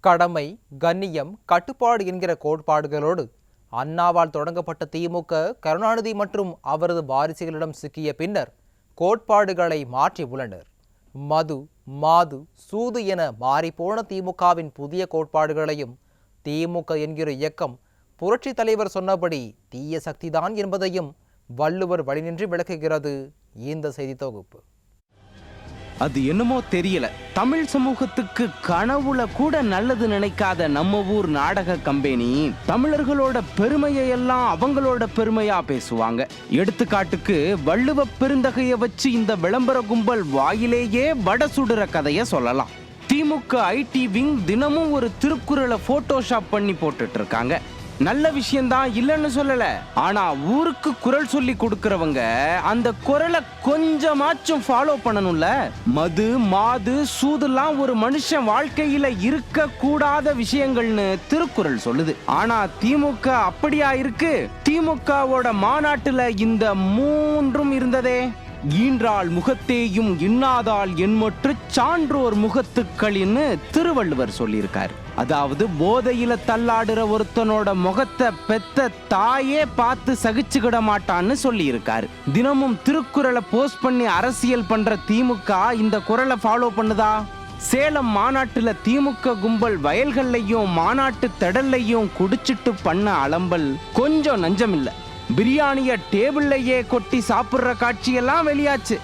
கடமை, கண்ணியம், கட்டுப்பாடு என்கிற கோட்பாடுகளோடு அண்ணாவால் தொடங்கப்பட்ட திமுக கருணாநிதி மற்றும் அவரது வாரிசுகளிடம் சிக்கிய பின்னர் கோட்பாடுகளை மாற்றி உள்ளனர். மது, மாது, சூது என மாறிப்போன திமுகவின் புதிய கோட்பாடுகளையும் திமுக என்கிற இயக்கம் புரட்சி தலைவர் சொன்னபடி தீய சக்திதான் என்பதையும் வள்ளுவர் வழிநின்று விளக்குகிறது இந்த செய்தி தொகுப்பு. அது என்னமோ தெரியல, தமிழ் சமூகத்துக்கு கனவுல கூட நல்லது நினைக்காத நம்ம ஊர் நாடக கம்பெனி தமிழர்களோட பெருமையை எல்லாம் அவங்களோட பெருமையா பேசுவாங்க. எடுத்துக்காட்டுக்கு வள்ளுவ பெருந்தகையை வச்சு இந்த விளம்பர கும்பல் வாயிலேயே வட சுடுற கதைய சொல்லலாம். திமுக ஐடி விங் தினமும் ஒரு திருக்குறளை போட்டோஷாப் பண்ணி போட்டுட்டு இருக்காங்க. நல்ல விஷயம்தான், இல்லைன்னு சொல்லல. ஆனா ஊருக்கு குரல் சொல்லி கொடுக்கறவங்க அந்த குரலை கொஞ்சமாச்சும் ஃபாலோ பண்ணணும்ல. மது, மாது, சூதுலாம் ஒரு மனுஷன் வாழ்க்கையில இருக்க கூடாத விஷயங்கள்னு திருக்குறள் சொல்லுது. ஆனா திமுக அப்படியா இருக்கு? திமுகவோட மாநாட்டுல இந்த மூன்றும் இருந்ததே. ஈன்றால் முகத்தேயும் இன்னாதால் என்மற்று சான்றோர் முகத்துக்களின்னு திருவள்ளுவர் சொல்லியிருக்காரு. அதாவது போதையில தள்ளாடுற ஒருத்தனோட முகத்தை பெத்த தாயே பார்த்து சகிச்சுக்கிட மாட்டான்னு சொல்லி இருக்காரு. தினமும் திருக்குறளை போஸ்ட் பண்ணி அரசியல் பண்ற திமுக இந்த குறளை ஃபாலோ பண்ணுதா? சேலம் மாநாட்டுல திமுக கும்பல் வயல்கள்லையும் மாநாட்டு திடல்லையும் குடிச்சிட்டு பண்ண அலம்பல் கொஞ்சம் நஞ்சம் இல்ல. பிரியாணிய டேபிள்லையே கொட்டி சாப்பிடுற காட்சியெல்லாம் வெளியாச்சு.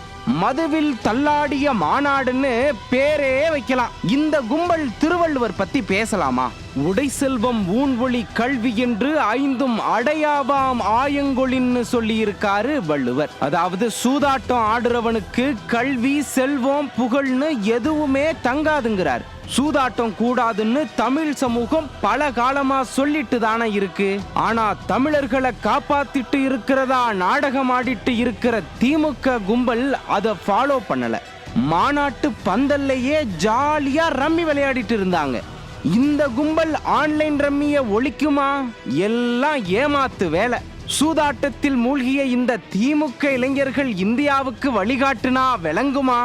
மதுவில் தள்ளாடிய மாநாடுன்னு பேரே வைக்கலாம். இந்த கும்பல் திருவள்ளுவர் பத்தி பேசலாமா? உடை செல்வம் ஊன்வொளி கல்வி என்று ஐந்தும் அடையாவாம் ஆயங்கொளின்னு சொல்லி இருக்காரு வள்ளுவர். அதாவது சூதாட்டம் ஆடுறவனுக்கு கல்வி, செல்வம், புகழ்னு எதுவுமே தங்காதுங்கிறார். சூதாட்டம் கூடாதுன்னு தமிழ் சமூகம் பல காலமா சொல்லிட்டு தானே இருக்கு. ஆனா தமிழர்களை காப்பாத்திட்டு இருக்கிறதா நாடகம் ஆடிட்டு இருக்கிற திமுக கும்பல் அதை ஃபாலோ பண்ணல. மாநாட்டு பந்தல்லையே ஜாலியா ரம்மி விளையாடிட்டு இருந்தாங்க. இந்த கும்பல் ஆன்லைன் ரம்மிய ஒழிக்குமா? எல்லாம் ஏமாத்து வேலை. சூதாட்டத்தில் மூழ்கிய இந்த திமுக இளைஞர்கள் இந்தியாவுக்கு வழிகாட்டுனா விளங்குமா?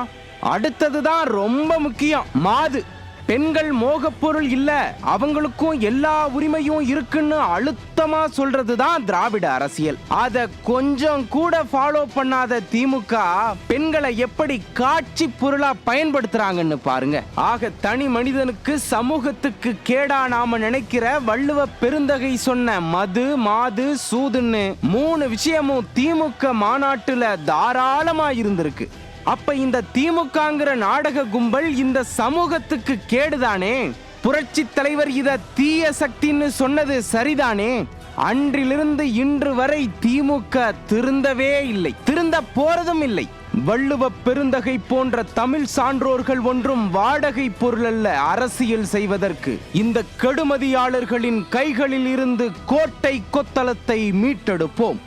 அடுத்ததுதான் ரொம்ப முக்கியம், மாது. பெண்கள் மோகப்பொருள் இல்ல, அவங்களுக்கும் எல்லா உரிமையும் இருக்குன்னு அழுத்தமா சொல்றதுதான் திராவிட அரசியல். அத கொஞ்சம் கூட ஃபாலோ பண்ணாத திமுக பெண்களை எப்படி காட்சி பொருளா பயன்படுத்துறாங்கன்னு பாருங்க. ஆக தனி மனிதனுக்கு சமூகத்துக்கு கேடா நாம நினைக்கிற வள்ளுவ பெருந்தகை சொன்ன மது, மாது, சூதுன்னு மூணு விஷயமும் திமுக மாநாட்டுல தாராளமா இருந்திருக்கு. அப்ப இந்த திமுகங்கிற நாடக கும்பல் இந்த சமூகத்துக்கு கேடுதானே? புரட்சி தலைவர் இத தீய சக்தின்னு சொன்னது சரிதானே? அன்றிலிருந்து இன்று வரை திமுக திருந்தவே இல்லை, திருந்த போறதும் இல்லை. வள்ளுவ பெருந்தகை போன்ற தமிழ் சான்றோர்கள் ஒன்றும் வாடகை பொருள் அல்ல அரசியல் செய்வதற்கு. இந்த கெடுமதியாளர்களின் கைகளில் இருந்து கோட்டை கொத்தளத்தை மீட்டெடுப்போம்.